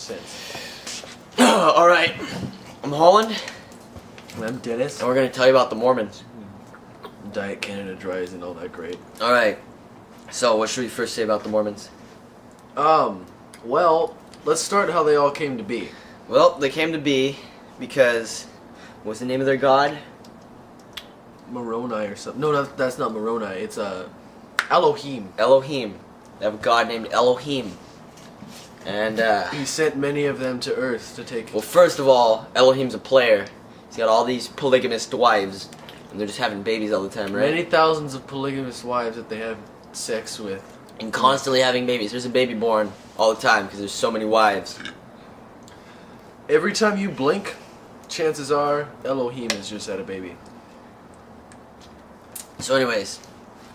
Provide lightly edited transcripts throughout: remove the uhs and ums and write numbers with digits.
sense. Alright, I'm Holland, And I'm Dennis. and we're going to tell you about the Mormons. Diet Canada Dry isn't all that great. Alright, so what should we first say about the Mormons? Well, let's start how they all came to be. Well, they came to be because, what's the name of their god? Moroni or something. No, that's not Moroni. It's Elohim. Elohim. They have a god named Elohim. And, He sent many of them to Earth to take... well, first of all, Elohim's a player. He's got all these polygamous wives, and they're just having babies all the time, right? Many thousands of polygamous wives that they have sex with. And constantly having babies. There's a baby born all the time because there's so many wives. Every time you blink, chances are Elohim has just had a baby. So anyways,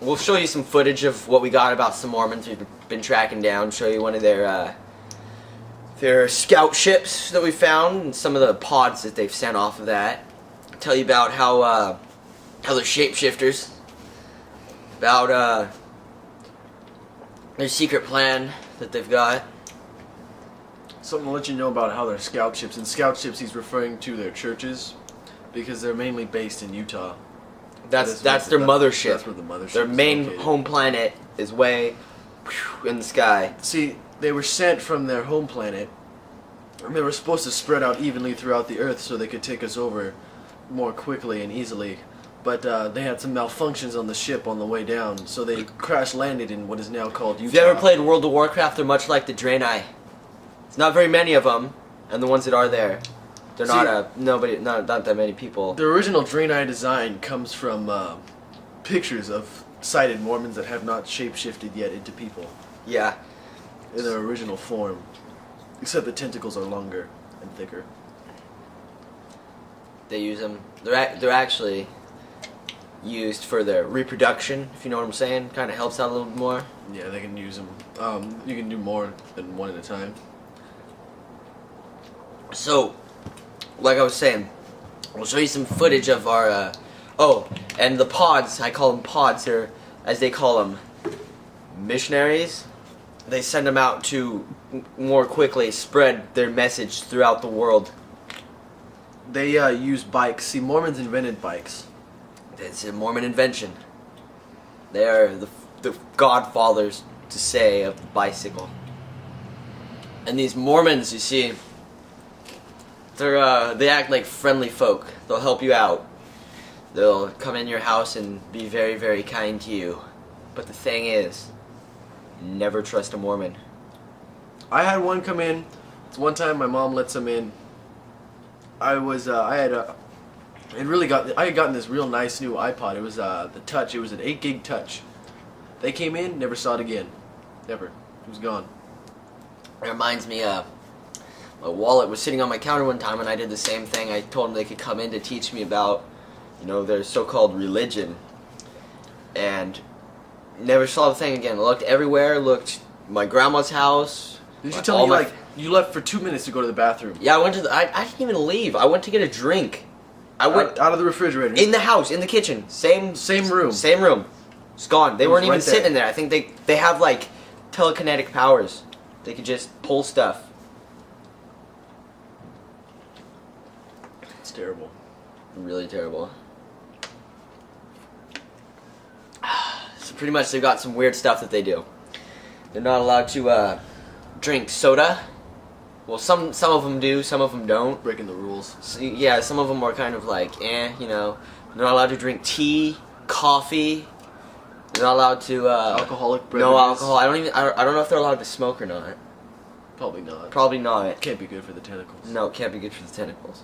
we'll show you some footage of what we got about some Mormons we've been tracking down. Show you one of their scout ships that we found and some of the pods that they've sent off of that. Tell you about how they're shapeshifters. About their secret plan that they've got. Something to let you know about how they're scout ships. And scout ships, he's referring to their churches because they're mainly based in Utah. That's their mothership. That's where the mothership Their is main located. home planet is way in the sky. See, they were sent from their home planet, and they were supposed to spread out evenly throughout the Earth so they could take us over more quickly and easily. But they had some malfunctions on the ship on the way down, so they crash landed in what is now called Utah. If you ever played World of Warcraft, they're much like the Draenei. It's not very many of them, and the ones that are there, they're not that many people. The original Draenei design comes from pictures of sighted Mormons that have not shapeshifted yet into people Yeah. in their original form, except the tentacles are longer and thicker. They use them. They're actually used for their reproduction, if you know what I'm saying. Kind of helps out a little bit more. Yeah, they can use them. You can do more than one at a time. So, like I was saying, we'll show you some footage of our, and the pods, I call them pods, they're, as they call them, missionaries. They send them out to more quickly spread their message throughout the world. They use bikes. See, Mormons invented bikes. It's a Mormon invention. They are the godfathers, to say, of the bicycle. And these Mormons, you see, they act like friendly folk. They'll help you out. They'll come in your house and be very, very kind to you. But the thing is, never trust a Mormon. I had one come in. It's one time my mom let some in. I had gotten this real nice new iPod. It was the Touch. It was an 8 gig Touch. They came in, never saw it again. Never. It was gone. It reminds me, my wallet was sitting on my counter one time and I did the same thing. I told them they could come in to teach me about, their so-called religion. And never saw the thing again. I looked everywhere, looked my grandma's house. Did you tell me, you left for 2 minutes to go to the bathroom? Yeah, I went to I didn't even leave. I went to get a drink. I went out of the refrigerator. in the house, in the kitchen. Same room. Same room. It's gone. They weren't even sitting in there. I think they have like telekinetic powers. They could just pull stuff. It's terrible. Really terrible. So pretty much they've got some weird stuff that they do. They're not allowed to drink soda. Well, some of them do, some of them don't. Breaking the rules. So, yeah, some of them are kind of like, They're not allowed to drink tea, coffee. They're not allowed to alcoholic beverages. No alcohol. I don't know if they're allowed to smoke or not. Probably not. Probably not. Can't be good for the tentacles. No, it can't be good for the tentacles.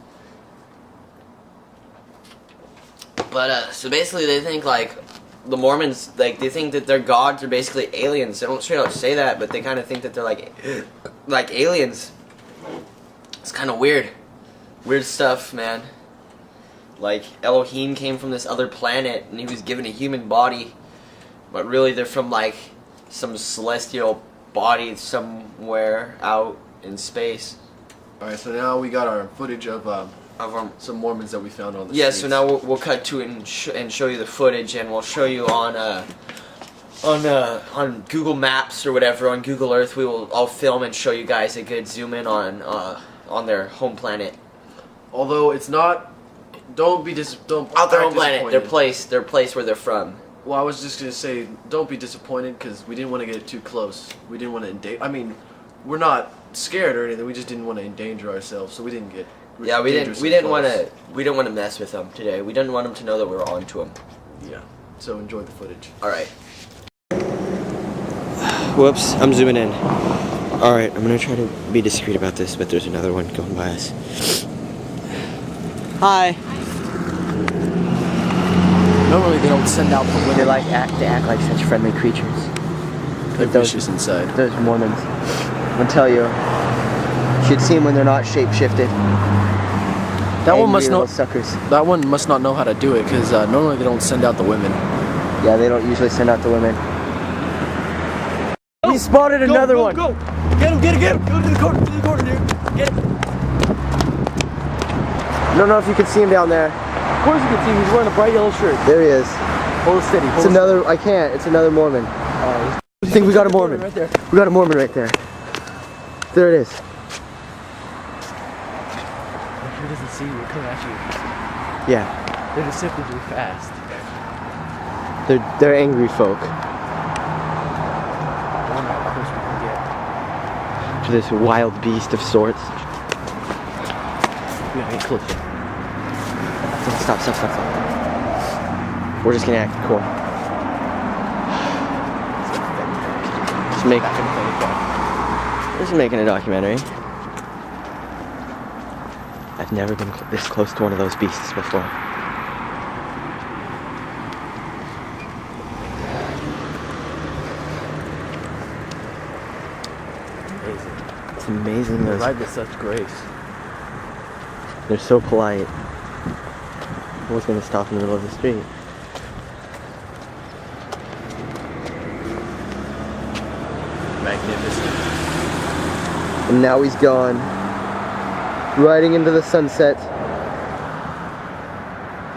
But so basically they think like the Mormons, they think that their gods are basically aliens. They don't straight up say that, but they kind of think that they're like aliens. It's kind of weird. Weird stuff, man. Like, Elohim came from this other planet, and he was given a human body. But really, they're from, like, some celestial body somewhere out in space. Alright, so now we got our footage of some Mormons that we found on the Yeah, streets. so now we'll cut to it and show you the footage, and we'll show you on on Google Maps or whatever, on Google Earth, I'll film and show you guys a good zoom in on their home planet. Although it's not, don't Out their home planet, their place where they're from. Well, I was just gonna say, don't be disappointed because we didn't want to get too close. We didn't want to endanger. I mean, we're not scared or anything. We just didn't want to endanger ourselves, so we didn't get. Yeah, we didn't want to mess with them today. We didn't want them to know that we were on to them. Yeah. So enjoy the footage. All right. Whoops, I'm zooming in. All right, I'm gonna try to be discreet about this, but there's another one going by us. Hi. Normally they don't send out the women. They act like such friendly creatures. They're vicious inside. Those Mormons. I'll tell you. You should see them when they're not shape-shifted. That one must not. Suckers. That one must not know how to do it because normally they don't send out the women. Yeah, they don't usually send out the women. We spotted another one. Go! Get him! Go to the corner, dude. Get him. I don't know if you can see him down there. Of course you can see him. He's wearing a bright yellow shirt. There he is. Hold it steady. It's another. I can't. It's another Mormon. I think we got a Mormon. Right there. We got a Mormon right there. There it is. He doesn't see you. Coming at you. Yeah. They're deceptively fast. They're angry folk. I wonder how close we can get. To this wild beast of sorts. We gotta get closer. Stop. We're just gonna act cool. Just making a documentary. I've never been this close to one of those beasts before. Amazing. It's amazing. They ride with such grace. They're so polite. I was gonna stop in the middle of the street. Magnificent. And now he's gone. Riding into the sunset.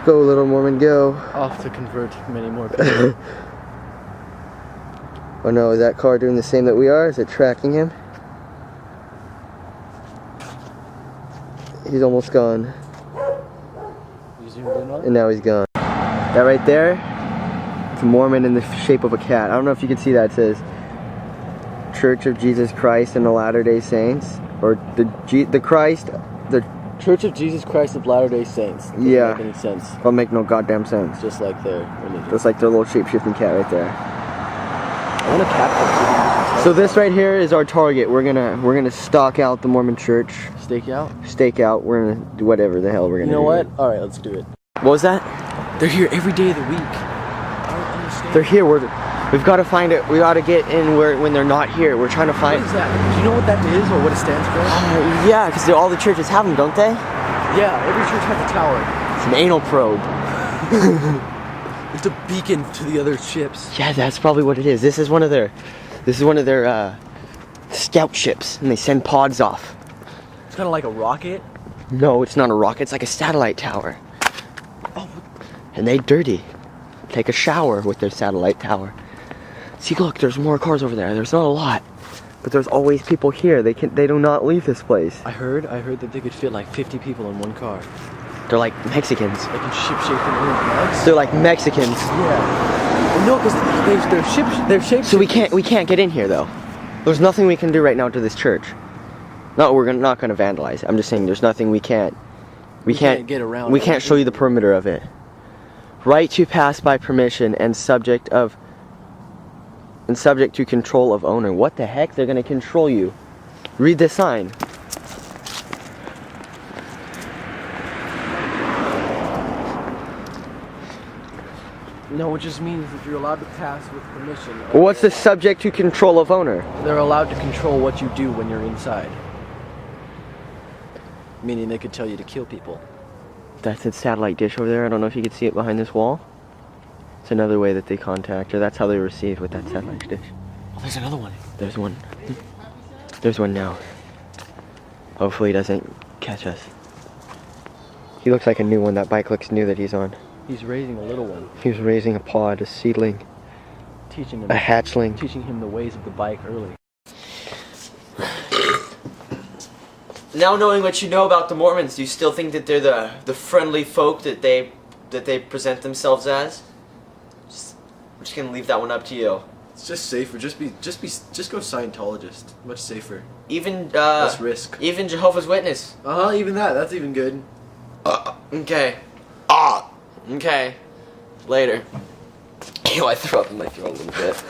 Go, little Mormon, go. Off to convert many more people. Oh no, is that car doing the same that we are? Is it tracking him? He's almost gone. You zoomed in on? And now he's gone. That right there, it's a Mormon in the shape of a cat. I don't know if you can see that. It says Church of Jesus Christ and the Latter-day Saints, or the Church of Jesus Christ of Latter-day Saints. Doesn't Yeah. make any sense. Don't make no goddamn sense. Just like their religion. Just like their little shape-shifting cat right there. I want to capture. So this right here is our target. We're gonna stalk out the Mormon church. Stake out? Stake out. We're gonna do whatever the hell we're gonna do. You know what? Alright, let's do it. What was that? They're here every day of the week. I don't understand. They're here. We've got to find it. We got to get in when they're not here. We're trying to What find. is that? Do you know what that is or what it stands for? Yeah, because all the churches have them, don't they? Yeah, every church has a tower. It's an anal probe. It's a beacon to the other ships. Yeah, that's probably what it is. This is one of their scout ships, and they send pods off. It's kind of like a rocket. No, it's not a rocket. It's like a satellite tower. Oh, And they dirty. Take a shower with their satellite tower. See, look, there's more cars over there. There's not a lot, but there's always people here. They do not leave this place. I heard that they could fit like 50 people in one car. They're like Mexicans. They can ship-shape their own nuts. They're like Mexicans. Yeah. No, because they're shaped. So we can't get in here though. There's nothing we can do right now to this church. No, we're not gonna vandalize. I'm just saying there's nothing we can't. We can't get around. We can't show you the perimeter of it. Right to pass by permission and subject to control of owner. What the heck? They're gonna control you. Read the sign. No, it just means that you're allowed to pass with permission. Well, what's the subject to control of owner? They're allowed to control what you do when you're inside. Meaning they could tell you to kill people. That's its satellite dish over there. I don't know if you can see it behind this wall. It's another way that they contact, or that's how they receive with that satellite dish. Oh, there's another one. There's one. There's one now. Hopefully he doesn't catch us. He looks like a new one. That bike looks new that he's on. He's raising a little one. He was raising a pod, a seedling. teaching him A hatchling. teaching him the ways of the bike early. Now knowing what you know about the Mormons, do you still think that they're the friendly folk that they present themselves as? We're just gonna leave that one up to you. It's just safer. Just go Scientologist. Much safer. Even Less risk. even Jehovah's Witness. Even that. That's even good. Okay. Okay. Later. Ew, I threw up in my throat a little bit.